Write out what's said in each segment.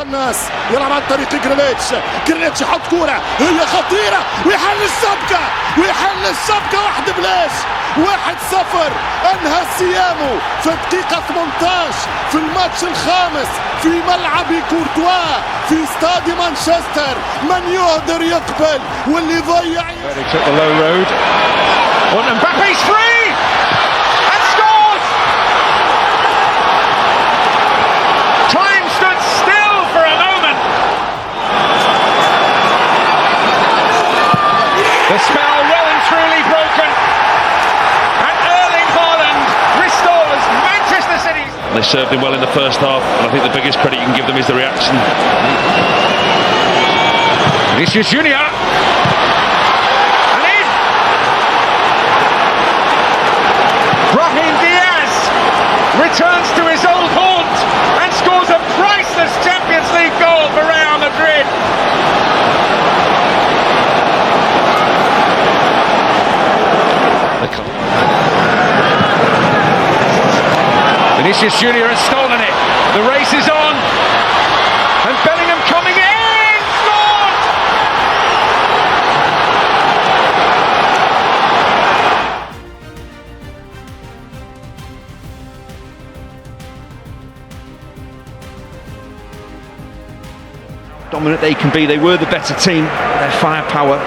الناس يلعب عن طريق جريليتش يحط كورة هي خطيرة ويحل السبكة واحد بلاش 1-0 انهى سيامو في الدقيقة 18 في الماتش الخامس في ملعب كورتوا في استاد مانشستر. من يقدر يقبل واللي يضيع Mbappe's free and scores. Time stood still for a moment. The spell well and truly broken, and Erling Haaland restores Manchester City. They served him well in the first half, and I think the biggest credit you can give them is the reaction. Vinicius Junior. Returns to his old haunt and scores a priceless Champions League goal for Real Madrid. Vinicius Junior has stolen it. The race is on, and Bellingham coming in, scored! Dominant they can be, they were the better team. Their firepower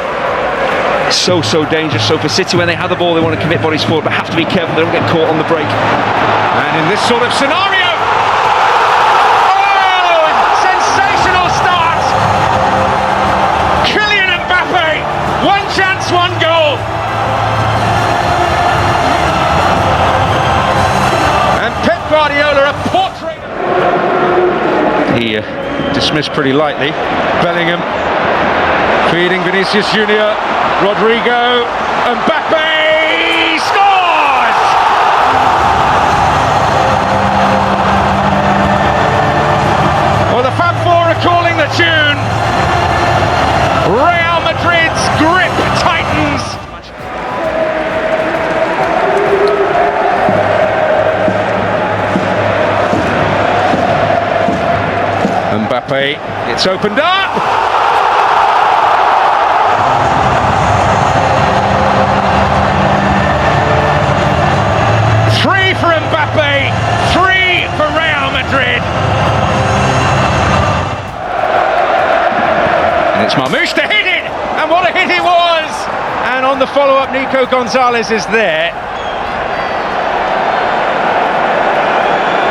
is so dangerous. So for City, when they have the ball, they want to commit bodies forward, but have to be careful they don't get caught on the break. And in this sort of scenario, oh, sensational start! Kylian Mbappe, one chance, one goal. And Pep Guardiola, a portrait. He dismissed pretty lightly. Bellingham feeding Vinicius Junior. Rodrigo, Mbappe scores! Well, the Fab Four are calling the tune. Real Madrid's grip tightens. Mbappe, it's opened up! Three for Mbappe, three for Real Madrid. And it's Marmoush to hit it! And what a hit it was! And on the follow-up, Nico Gonzalez is there.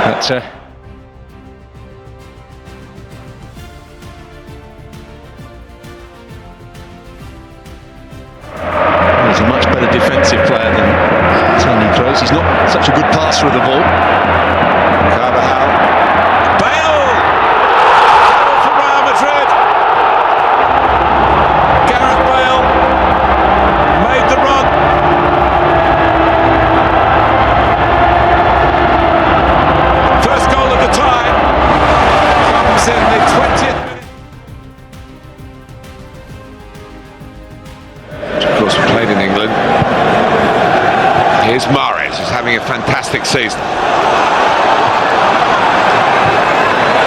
But he's a much better defensive player than Toni Kroos. He's not such a good passer of the ball. Carvajal. Bale! Goal for Real Madrid. Gareth Bale made the run. First goal of the tie comes in the 20th minute. Of course, we played in England. Here's Mahrez, who's having a fantastic season.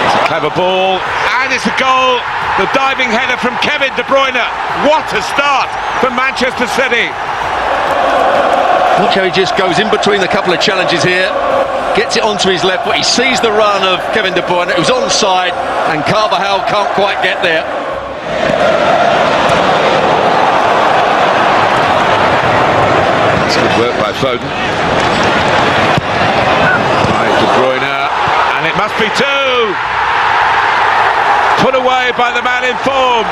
It's a clever ball, and it's a goal. The diving header from Kevin De Bruyne. What a start for Manchester City. Look how he just goes in between a couple of challenges here, gets it onto his left, but he sees the run of Kevin De Bruyne, who's onside, and Carvajal can't quite get there. Good work by Foden. By De Bruyne, and it must be two. Put away by the man in form.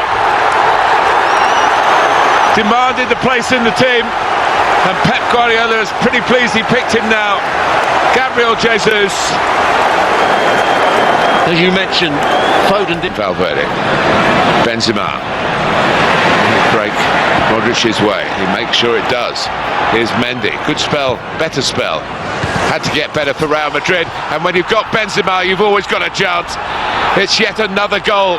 Demanded the place in the team, and Pep Guardiola is pretty pleased he picked him now. Gabriel Jesus. As you mentioned, Foden did. Valverde. Benzema. Break Modric's way. He makes sure it does. Here's Mendy. Good spell, better spell. Had to get better for Real Madrid. And when you've got Benzema, you've always got a chance. It's yet another goal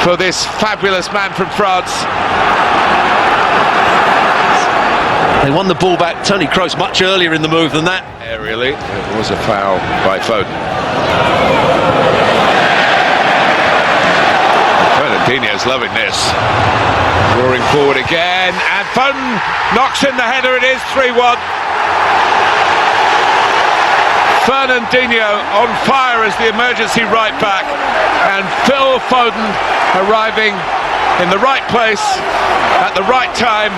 for this fabulous man from France. They won the ball back, Toni Kroos, much earlier in the move than that. Aerially, it was a foul by Foden. Fernandinho's loving this. Roaring forward again, and Foden knocks in the header. It is 3-1. Fernandinho on fire as the emergency right back, and Phil Foden arriving in the right place at the right time.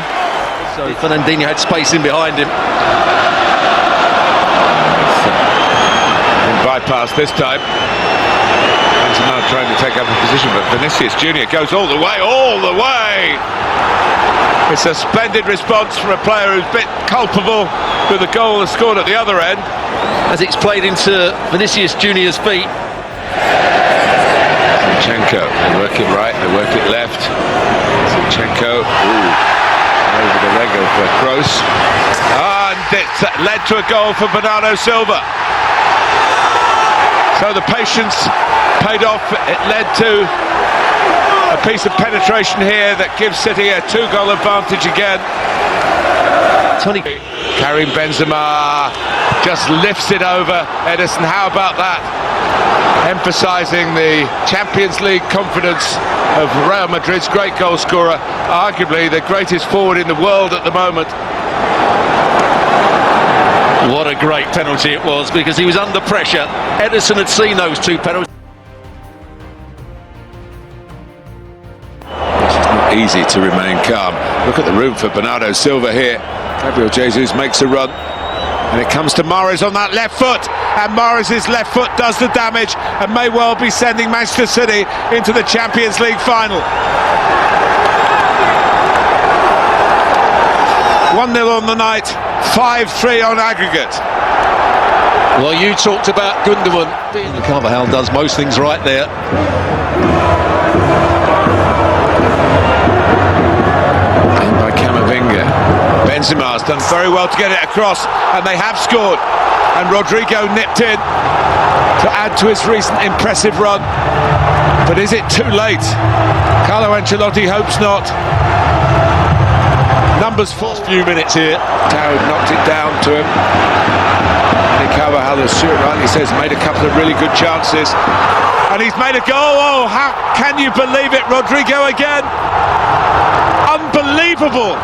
So Fernandinho had space in behind him. Bypass this time. Benzema trying to take up a position, but Vinicius Junior goes all the way. It's a splendid response from a player who's a bit culpable with the goal scored at the other end. As it's played into Vinicius Junior's feet. Zinchenko, they work it right, they work it left. Zinchenko, over the leg of Kroos. And it led to a goal for Bernardo Silva. So the patience paid off. It led to a piece of penetration here that gives City a 2-goal advantage again. Karim Benzema just lifts it over Ederson. How about that? Emphasising the Champions League confidence of Real Madrid's great goal scorer, arguably the greatest forward in the world at the moment. What a great penalty it was, because he was under pressure. Ederson had seen those two penalties. It's not easy to remain calm. Look at the room for Bernardo Silva here. Gabriel Jesus makes a run, and it comes to Mahrez on that left foot, and Mahrez's left foot does the damage and may well be sending Manchester City into the Champions League final. 1-0 on the night, 5-3 on aggregate. Well, you talked about Gundogan. Carvajal does most things right there. And by Camavinga. Benzema's done very well to get it across, and they have scored. And Rodrigo nipped in to add to his recent impressive run. But is it too late? Carlo Ancelotti hopes not. Numbers for few minutes here. Dowd knocked it down to him. And Carvajal, as Stuart rightly says, made a couple of really good chances. And he's made a goal. Oh, how can you believe it? Rodrigo again. Unbelievable.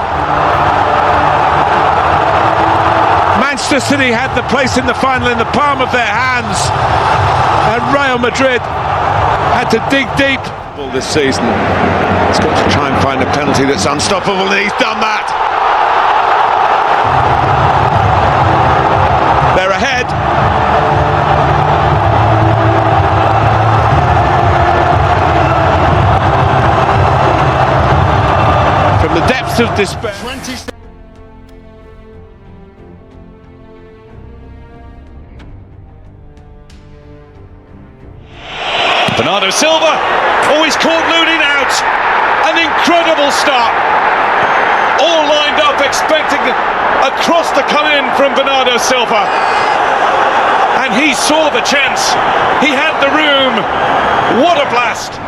Manchester City had the place in the final in the palm of their hands, and Real Madrid had to dig deep this season. He's got to try and find a penalty that's unstoppable, and he's done that. They're ahead. From the depths of despair. Bernardo Silva, he's caught Lunin out. An incredible start. All lined up, expecting a cross to come in from Bernardo Silva. And he saw the chance. He had the room. What a blast.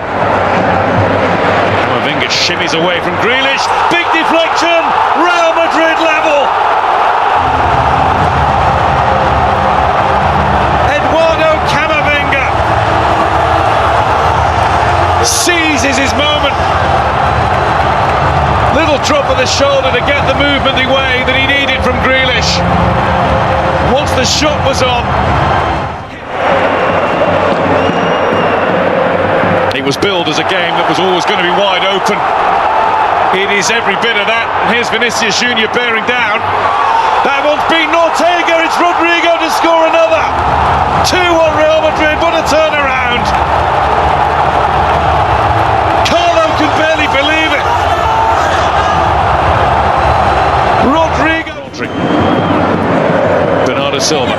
Camavinga shimmies away from Grealish. Big deflection. Real Madrid level. Seizes his moment. Little drop of the shoulder to get the movement away that he needed from Grealish. Once the shot was on, it was billed as a game that was always going to be wide open. It is every bit of that. Here's Vinicius Junior bearing down. That one's beaten Ortega. It's Rodrigo to score another. 2-1 Real Madrid. What a turnaround. Can barely believe it. Rodrigo. Bernardo Silva.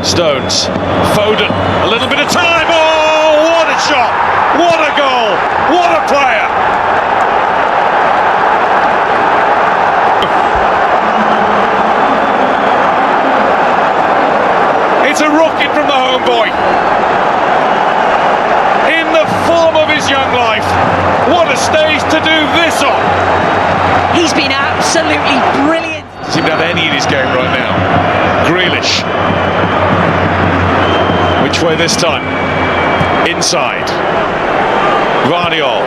Stones. Foden. A little bit of time. Oh, what a shot. What a goal. What a player. It's a rocket from the homeboy. In the form of his young life. What a stage to do this on. He's been absolutely brilliant. Doesn't seem to have any in his game right now. Grealish. Which way this time? Inside. Guardiol.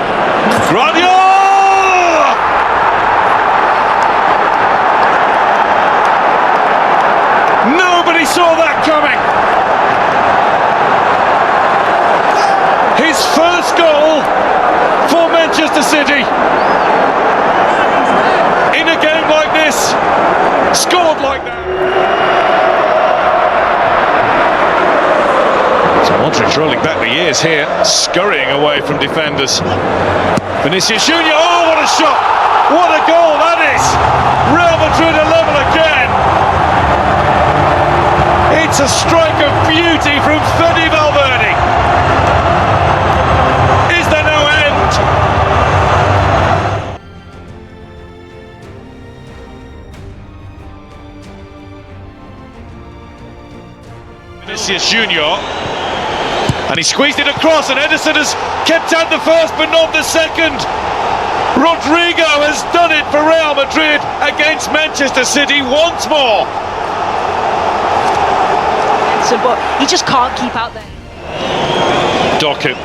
Nobody saw that coming. His first goal for Manchester City. In a game like this, scored like that. So Modric rolling back the years here, scurrying away from defenders. Vinicius Junior, oh what a shot! What a goal that is! Real Madrid are level again. It's a strike of beauty from Fede Valverde. Is there no end? Vinicius Junior, and he squeezed it across, and Ederson has kept out the first but not the second. Rodrigo has done it for Real Madrid against Manchester City once more. But he just can't keep out there. Doku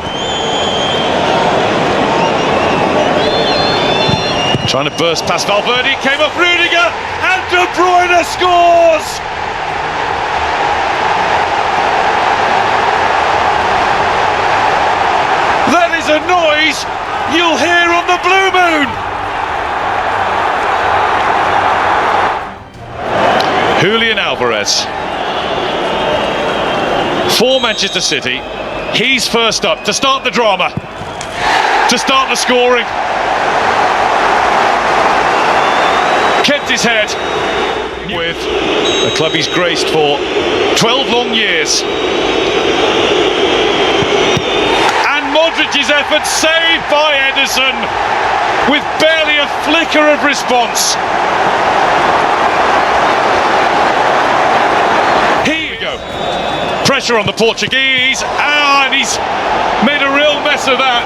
trying to burst past Valverde, came off Rudiger, and De Bruyne scores! That is a noise you'll hear on the blue moon! Julian Alvarez for Manchester City. He's first up to start the drama, to start the scoring. Kept his head with a club he's graced for 12 long years. And Modric's effort saved by Ederson with barely a flicker of response. Here we go. Pressure on the Portuguese, and he's made a real mess of that.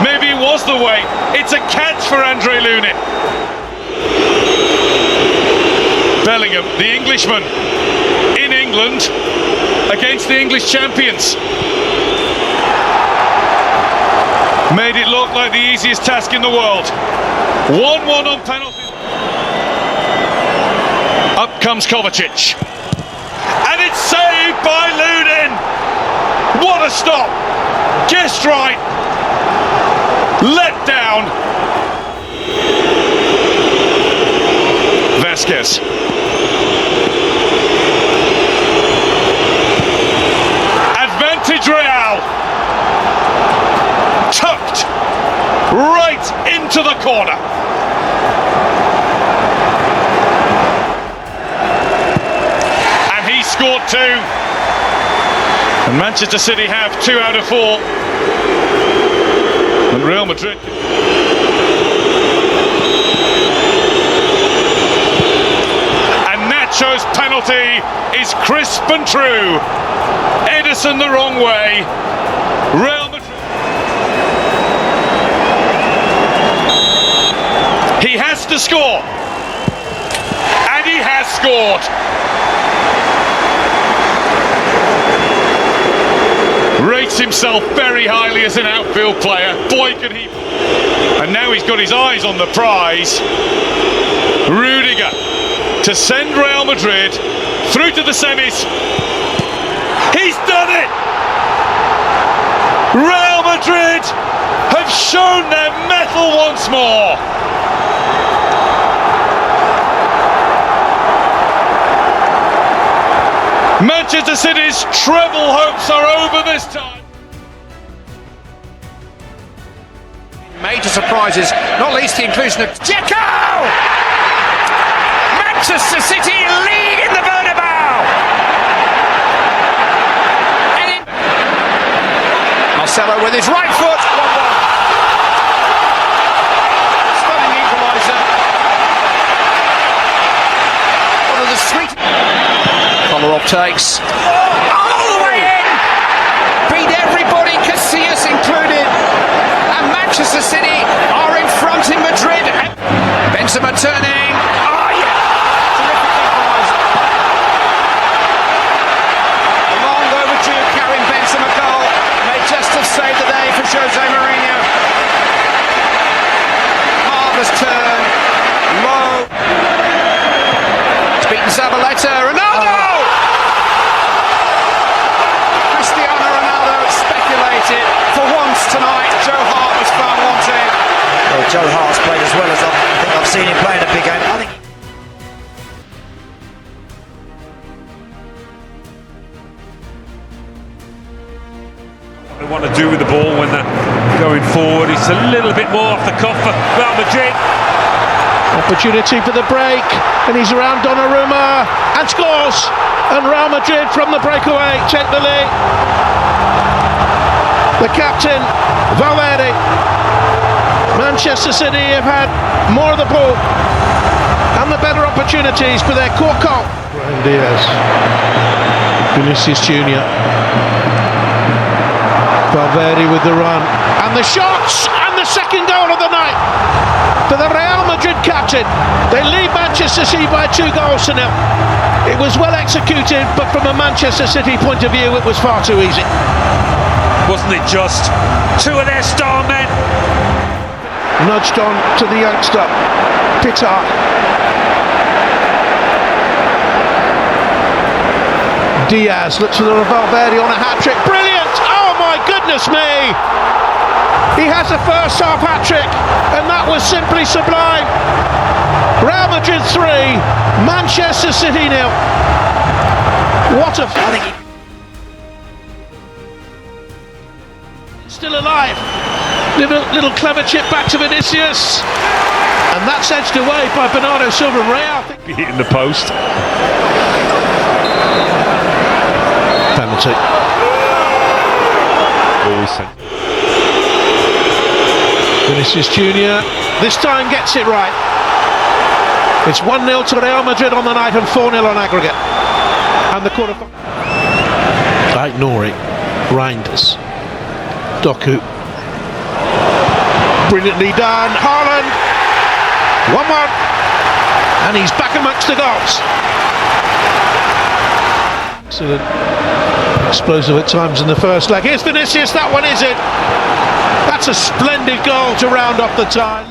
Maybe it was the way. It's a catch for Andre Lunin. Bellingham, the Englishman, in England against the English champions. Made it look like the easiest task in the world. 1-1 on penalty. Up comes Kovacic. And it's saved by Lunin. What a stop. Guessed right. Let down. Vasquez. Advantage Real. Tucked right into the corner. And he scored two. And Manchester City have 2 out of 4. And Real Madrid. And Nacho's penalty is crisp and true. Ederson the wrong way. Real Madrid. He has to score. And he has scored. Rates himself very highly as an outfield player. Boy, could he. And now he's got his eyes on the prize. Rudiger to send Real Madrid through to the semis. He's done it! Real Madrid have shown their mettle once more. Manchester City's treble hopes are over this time. Major surprises, not least the inclusion of Dzeko! Manchester City lead in the Bernabeu! Marcelo with his right foot. 1-1. Stunning equaliser. One of the sweet. Kolarov takes. All the way in! Beat everybody, Casillas included. And Manchester City are in front in Madrid. Benzema turning. Oh yeah! Terrific equaliser. A long overdue Karim Benzema goal. May just Zabaleta, Ronaldo! Cristiano Ronaldo speculated. For once tonight, Joe Hart was found wanting. Well, Joe Hart's played as well as I think I've seen him play in a big game. I think they want to do with the ball when they're going forward. It's a little bit more off the cuff for Real Madrid. Opportunity for the break, and he's around Donnarumma and scores. And Real Madrid from the breakaway take the lead. The captain, Valverde. Manchester City have had more of the ball and the better opportunities for their core goal. Brahim Diaz, Vinicius Junior. Valverde with the run, and the shots, and the second goal of the night for the Real Madrid captain. They lead Manchester City by 2 goals to 0. It was well executed, but from a Manchester City point of view, it was far too easy. Wasn't it just 2 of their star men? Nudged on to the youngster, Pitar. Diaz looks for the Valverde on a hat-trick. Brilliant! Oh my goodness me! He has a first half hat-trick, and that was simply sublime. Real Madrid 3, Manchester City 0. What a... Still alive. Little clever chip back to Vinicius. And that's edged away by Bernardo Silva. Real Hitting the post. Penalty. Vinicius Junior this time gets it right. It's 1-0 to Real Madrid on the night and 4-0 on aggregate. And the quarter. Nori, Reinders, Doku. Brilliantly done. Haaland. 1-1. And he's back amongst the goals. Excellent. Explosive at times in the first leg. Here's Vinicius, that one is it. That's a splendid goal to round off the tie.